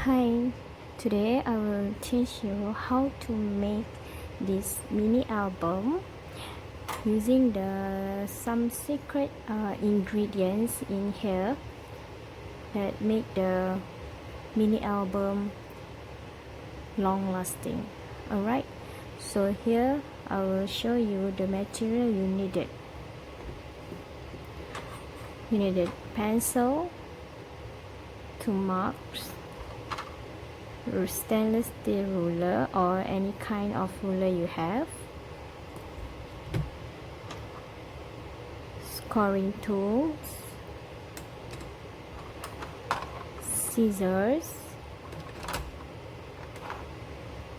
Hi, today I will teach you how to make this mini album using some secret ingredients in here that make the mini album long lasting. Alright, so here I will show you the material you needed. You needed pencil, 2 marks, stainless steel ruler or any kind of ruler you have, scoring tools, scissors,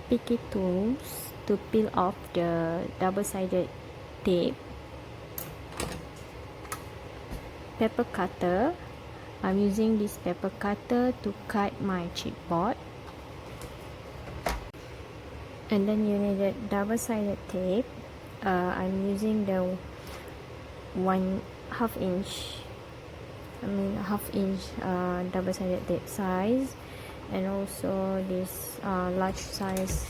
picky tools to peel off the double-sided tape, paper cutter. I'm using this paper cutter to cut my chipboard. And then you need a double-sided tape. I'm using the half inch double-sided tape size, and also this large size.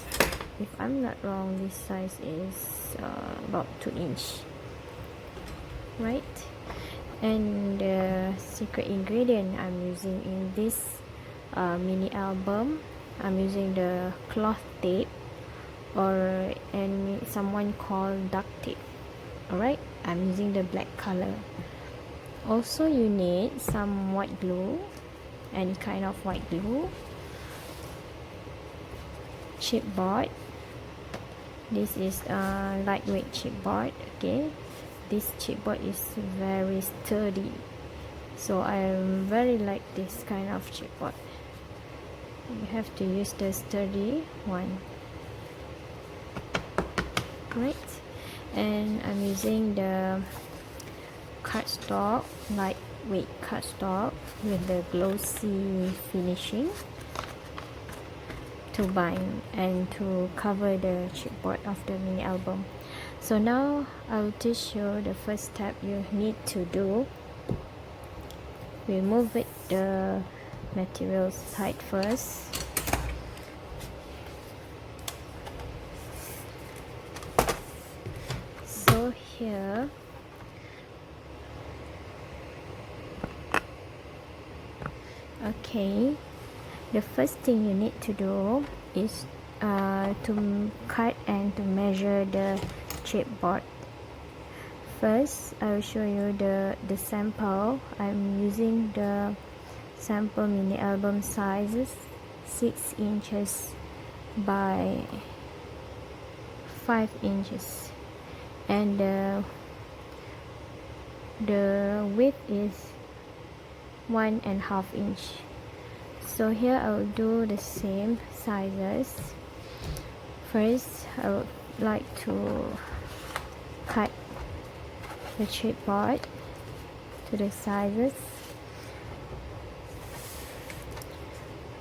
If I'm not wrong, this size is about 2 inch, right? And the secret ingredient I'm using in this mini album, I'm using the cloth tape, or someone called duct tape. Alright, I'm using the black color. Also, you need some white glue, any kind of white glue, chipboard. This is a lightweight chipboard. Okay, this chipboard is very sturdy, so I very like this kind of chipboard. You have to use the sturdy one, right? And I'm using the cardstock, lightweight cardstock with the glossy finishing to bind and to cover the chipboard of the mini album. So now I'll teach you the first step you need to do. Remove the material side first. So here okay, the first thing you need to do is to cut and to measure the chipboard. First, I will show you the sample. I'm using the sample mini album sizes, 6 inches by 5 inches, and the width is 1.5 inch. So here I will do the same sizes. First, I would like to cut the chipboard to the sizes.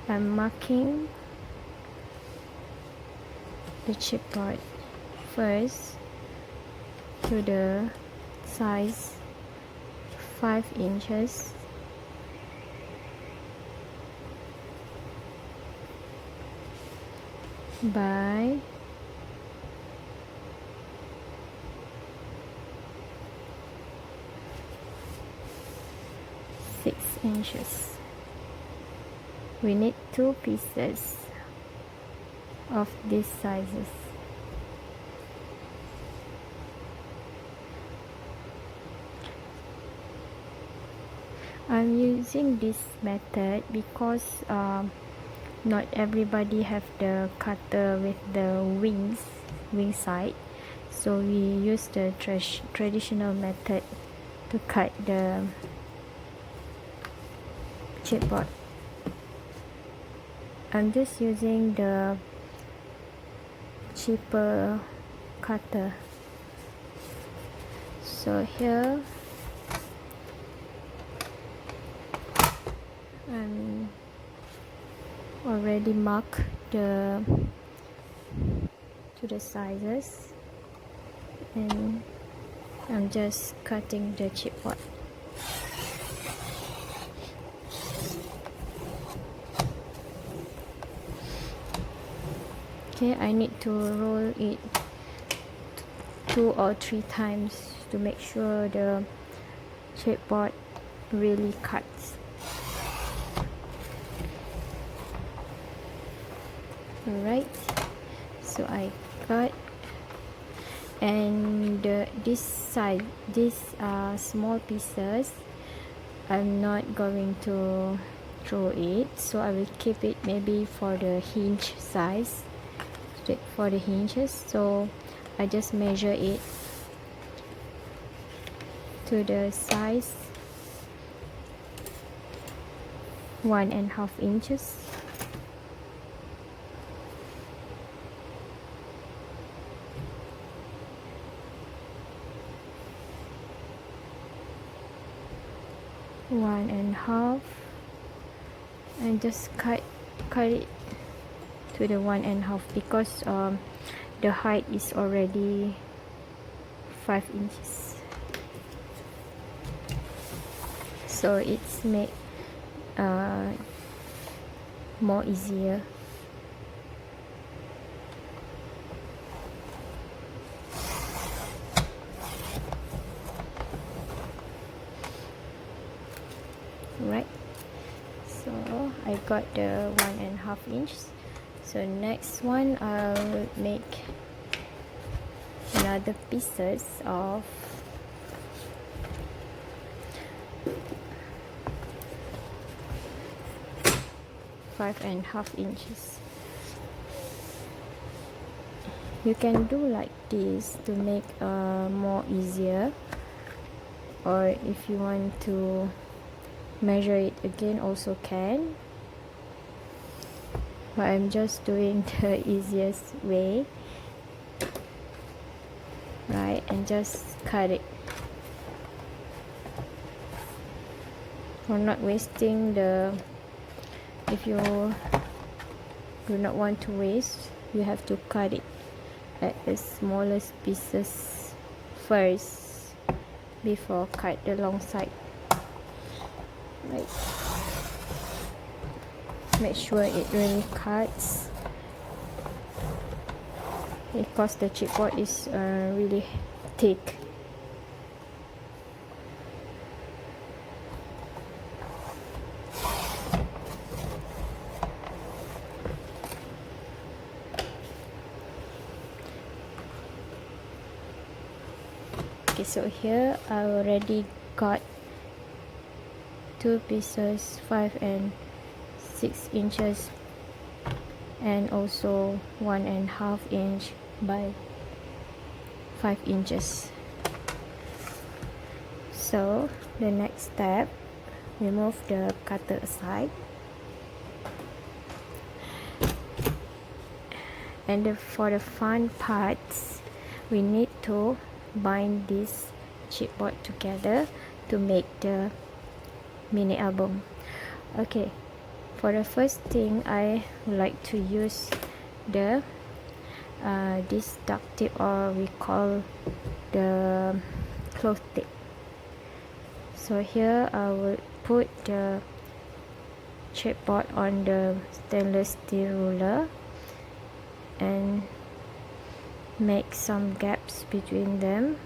I'm marking the chipboard first to the size 5 inches by 6 inches. We need 2 pieces of these sizes. I'm using this method because not everybody have the cutter with the wing side, so we use the traditional method to cut the chipboard. I'm just using the cheaper cutter. So here I'm already marked to the sizes, and I'm just cutting the chipboard. Okay, I need to roll it 2 or 3 times to make sure the chipboard really cuts. Alright, so I cut, and this side, these small pieces, I'm not going to throw it, so I will keep it maybe for the hinge size, for the hinges. So I just measure it to the size 1.5 inches. One and a half, and just cut it to the 1.5, because the height is already 5 inches, so it's make more easier. Right, so I got the 1.5 inches. So next one, I'll make another pieces of 5.5 inches. You can do like this to make more easier, or if you want to measure it again also can, but I'm just doing the easiest way, right? And just cut it. For not wasting the, if you do not want to waste, you have to cut it at the smallest pieces first before cut the long side. Right, make sure it really cuts, because the chipboard is really thick. Okay, so here I already got 2 pieces, 5 and 6 inches, and also 1.5 inch by 5 inches. So the next step, remove the cutter aside, and for the fun parts, we need to bind this chipboard together to make the mini album. Okay, for the first thing, I would like to use the this duct tape, or we call the cloth tape. So here I will put the chipboard on the stainless steel ruler and make some gaps between them.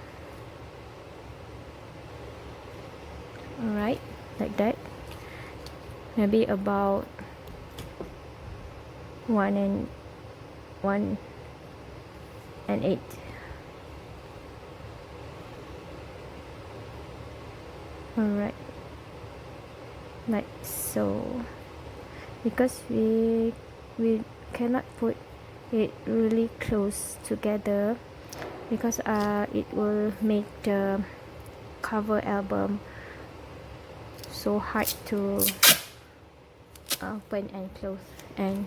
Alright, like that, maybe about 1 and 8. Alright, like so, because we cannot put it really close together, because it will make the cover album so hard to open and close. And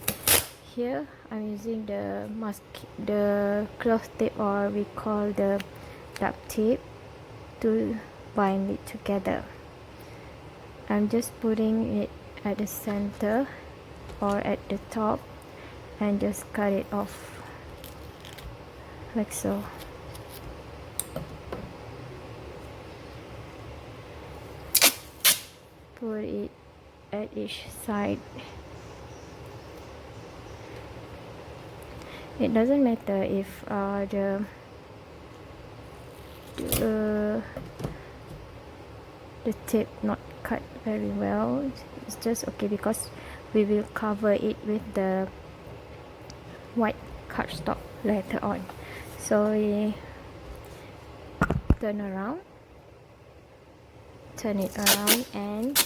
here I'm using the cloth tape, or we call the duct tape, to bind it together. I'm just putting it at the center or at the top and just cut it off like so. Put it at each side, It doesn't matter if the tape not cut very well. It's just okay because we will cover it with the white cardstock later on. So we turn it around and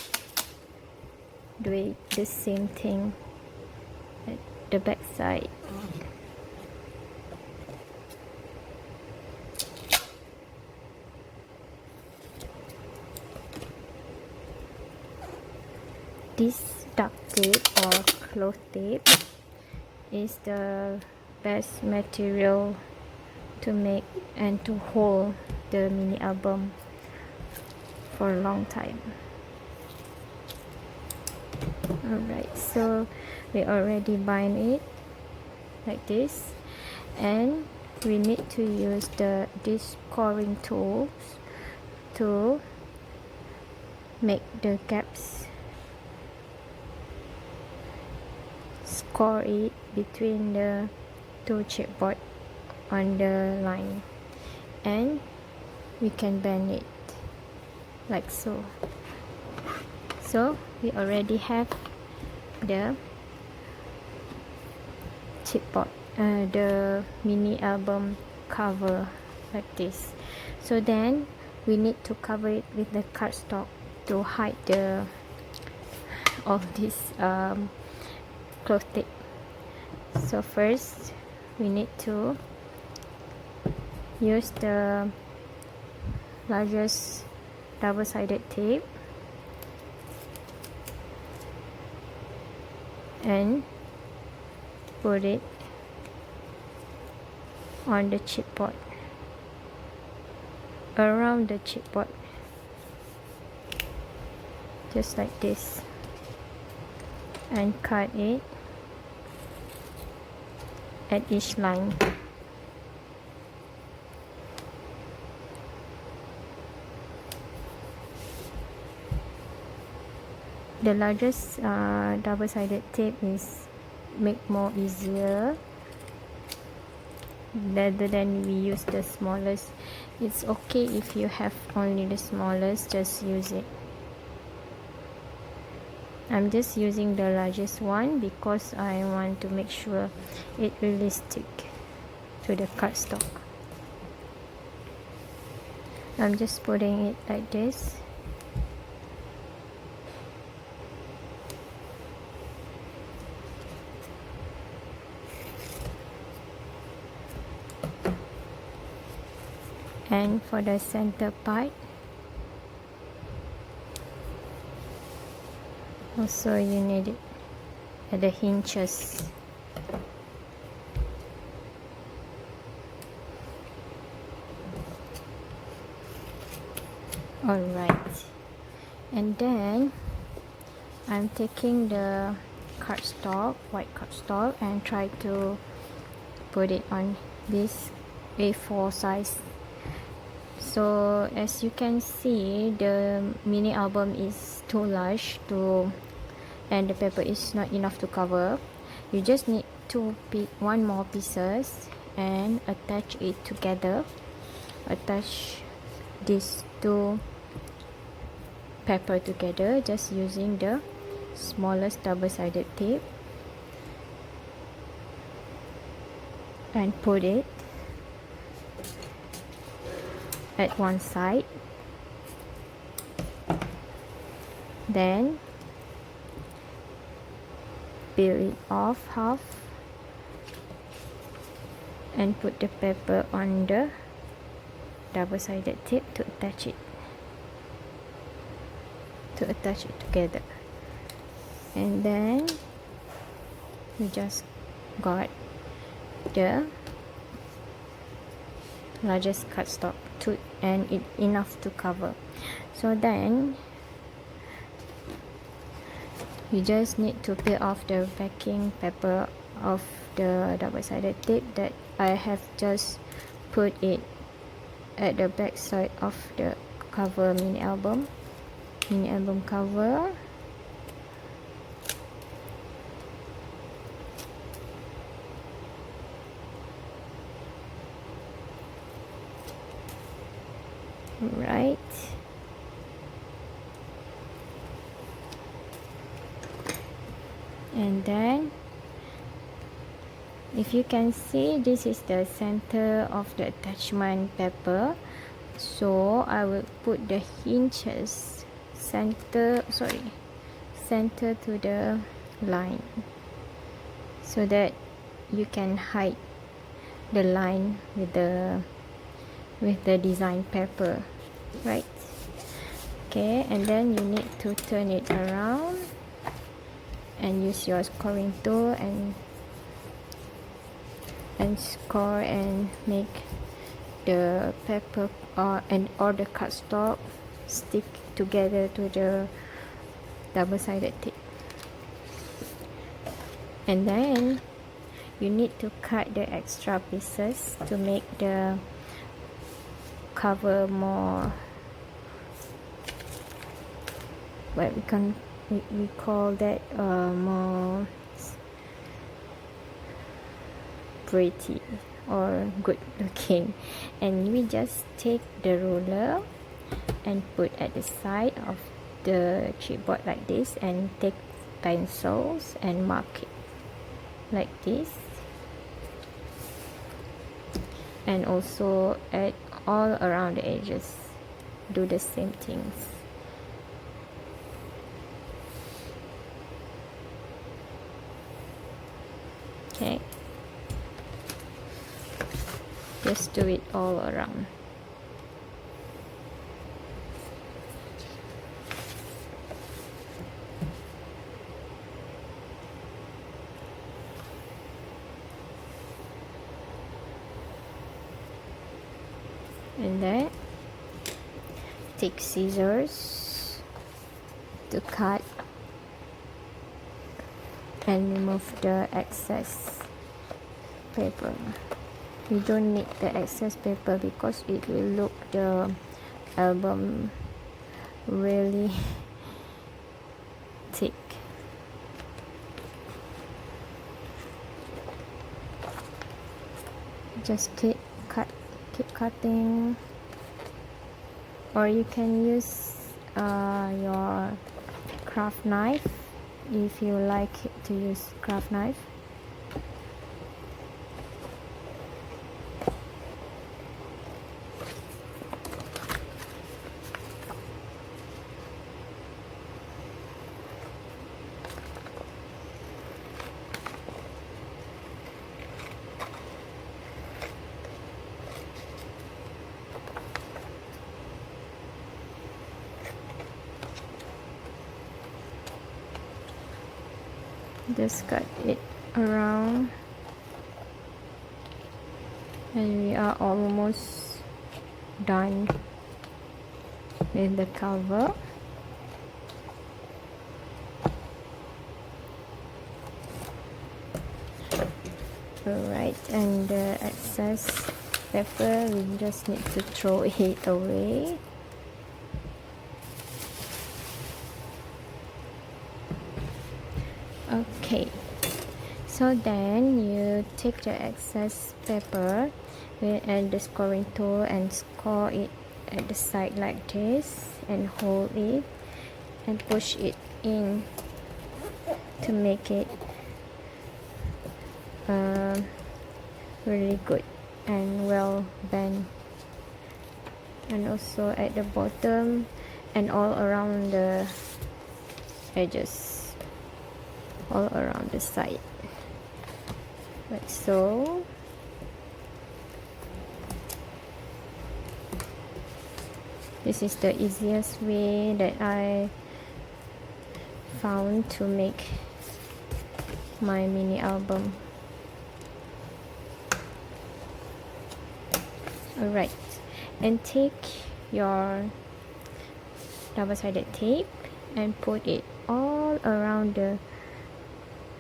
do the same thing at the back side. This duct tape or cloth tape is the best material to make and to hold the mini album for a long time. Alright, so we already bind it like this, and we need to use these scoring tools to make the gaps, score it between the two chipboard on the line, and we can bend it like so. So we already have the chipboard, the mini album cover like this. So then we need to cover it with the cardstock to hide all this cloth tape. So first we need to use the largest double-sided tape and put it on the chipboard, around the chipboard, just like this, and cut it at each line. The largest double-sided tape is make more easier rather than we use the smallest. It's okay if you have only the smallest, just use it. I'm just using the largest one because I want to make sure it really stick to the cardstock. I'm just putting it like this. And for the center part, also you need it at the hinges. Alright, and then I'm taking the cardstock, white cardstock, and try to put it on this A4 size. So as you can see, the mini album is too large and the paper is not enough to cover. You just need to pick one more pieces and attach it together. Attach these two paper together just using the smallest double-sided tape, and put it at one side. Then peel it off half and put the paper on the double-sided tape to attach it together. And then we just got the largest cardstock and it enough to cover. So then you just need to peel off the backing paper of the double-sided tape that I have just put it at the back side of the cover, mini album cover. right. And then if you can see, this is the center of the attachment paper, so I will put the hinges center to the line, so that you can hide the line with the design paper, right? Okay, and then you need to turn it around and use your scoring tool and score and make the paper or the cardstock stick together to the double-sided tape. And then you need to cut the extra pieces to make the cover more, what we call that, more pretty or good looking. And we just take the ruler and put at the side of the chipboard like this, and take pencils and mark it like this, and also at all around the edges do the same things. Okay, just do it all around. And then take scissors to cut and remove the excess paper. You don't need the excess paper because it will look the album really thick. Just keep cutting, or you can use your craft knife if you like to use craft knife. Just cut it around, and we are almost done with the cover. Alright, and the excess paper, we just need to throw it away. Okay, so then you take the excess paper and the scoring tool and score it at the side like this, and hold it and push it in to make it really good and well bent, and also at the bottom and all around the edges, all around the side, like so. This is the easiest way that I found to make my mini album. Alright, and take your double-sided tape and put it all around the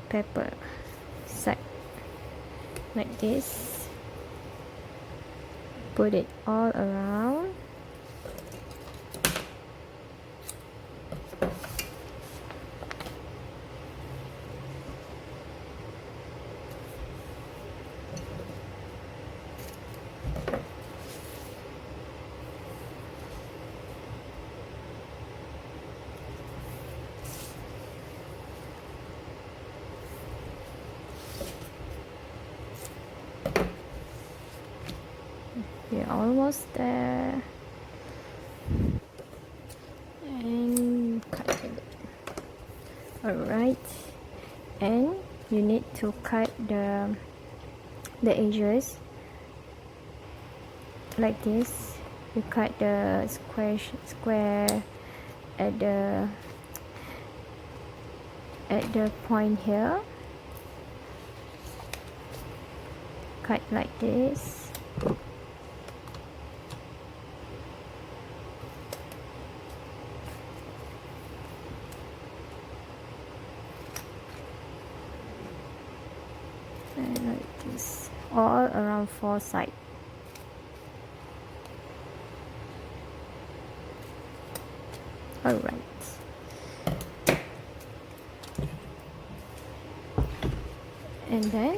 paper side like this. Put it all around. almost there. And cut it. Alright, and you need to cut the edges like this. You cut the square at the point here. Cut like this. And like this, all around 4 sides. Alright. And then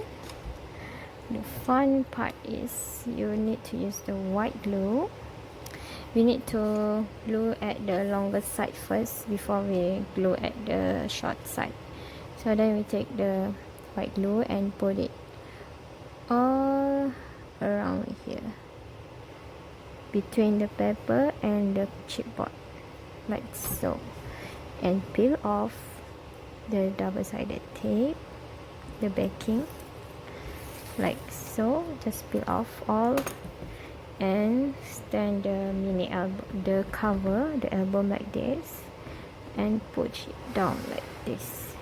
the fun part is you need to use the white glue. We need to glue at the longer side first before we glue at the short side. So then we take the white glue and put it all around here between the paper and the chipboard, like so, and peel off the double-sided tape, the backing, like so. Just peel off all and stand the mini album, the cover, the album like this, and push it down like this,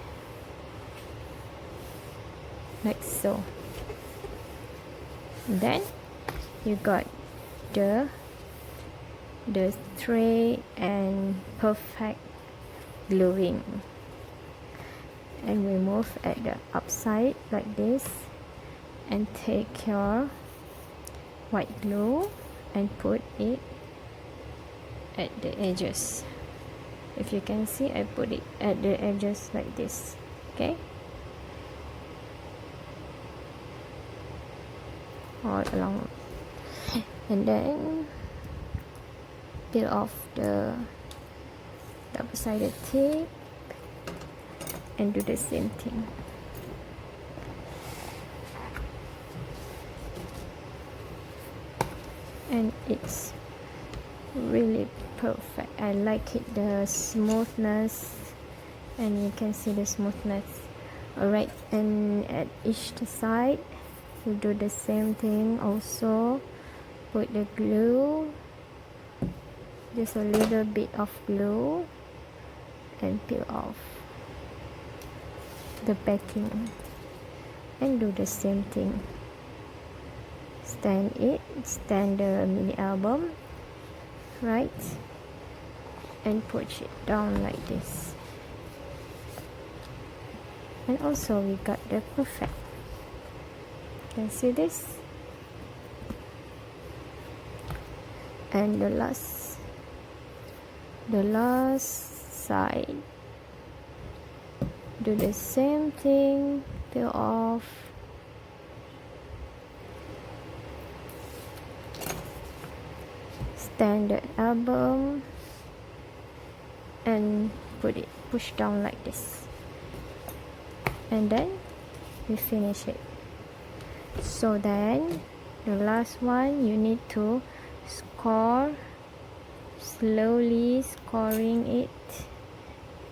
like so. Then you got the straight and perfect gluing, and remove at the upside like this, and take your white glue and put it at the edges. If you can see, I put it at the edges like this. Okay, all along, and then peel off the double-sided tape and do the same thing. And it's really perfect. I like it, the smoothness, and you can see the smoothness. Alright, and at each side you do the same thing also. Put the glue, just a little bit of glue, and peel off the backing, and do the same thing. Stand the mini album, right, and push it down like this. And also we got the perfect. Can see this? And the last side, do the same thing, peel off, stand the album, and push down like this, and then we finish it. So then the last one, you need to score, slowly scoring it,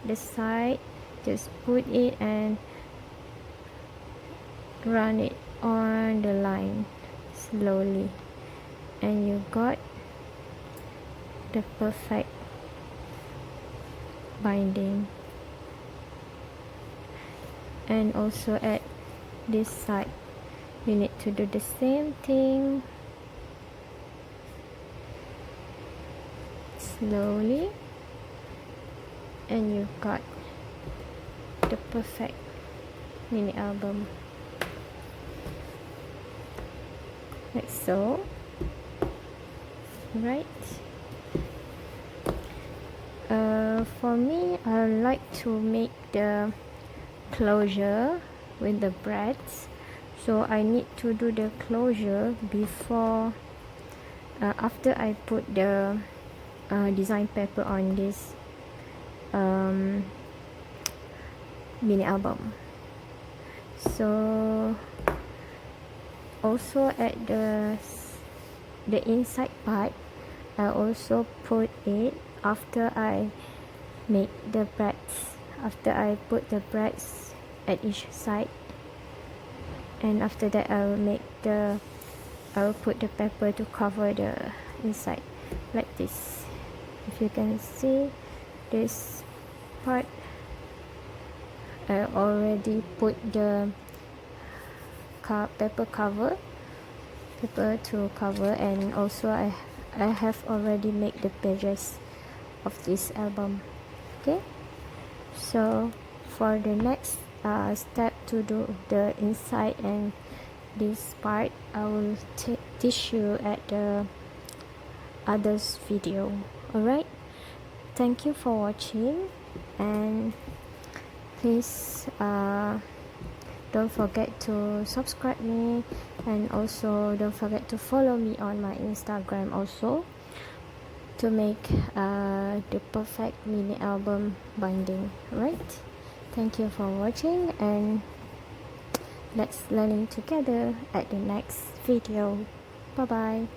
the side, just put it and run it on the line slowly, and you got the perfect binding. And also at this side you need to do the same thing, slowly, and you got the perfect mini album, like so. Right, for me, I like to make the closure with the braids, so I need to do the closure before after I put the design paper on this mini album. So also at the the inside part, I also put it after I make the braids, after I put the braids at each side, and after that I'll put the paper to cover the inside like this. If you can see this part, I already put the paper to cover, and also I have already made the pages of this album. Okay, so for the next step to do the inside and this part, I will teach you at the others video. Alright, thank you for watching, and please don't forget to subscribe me, and also don't forget to follow me on my Instagram also, to make the perfect mini album binding. Right, thank you for watching, and let's learning together at the next video. Bye bye.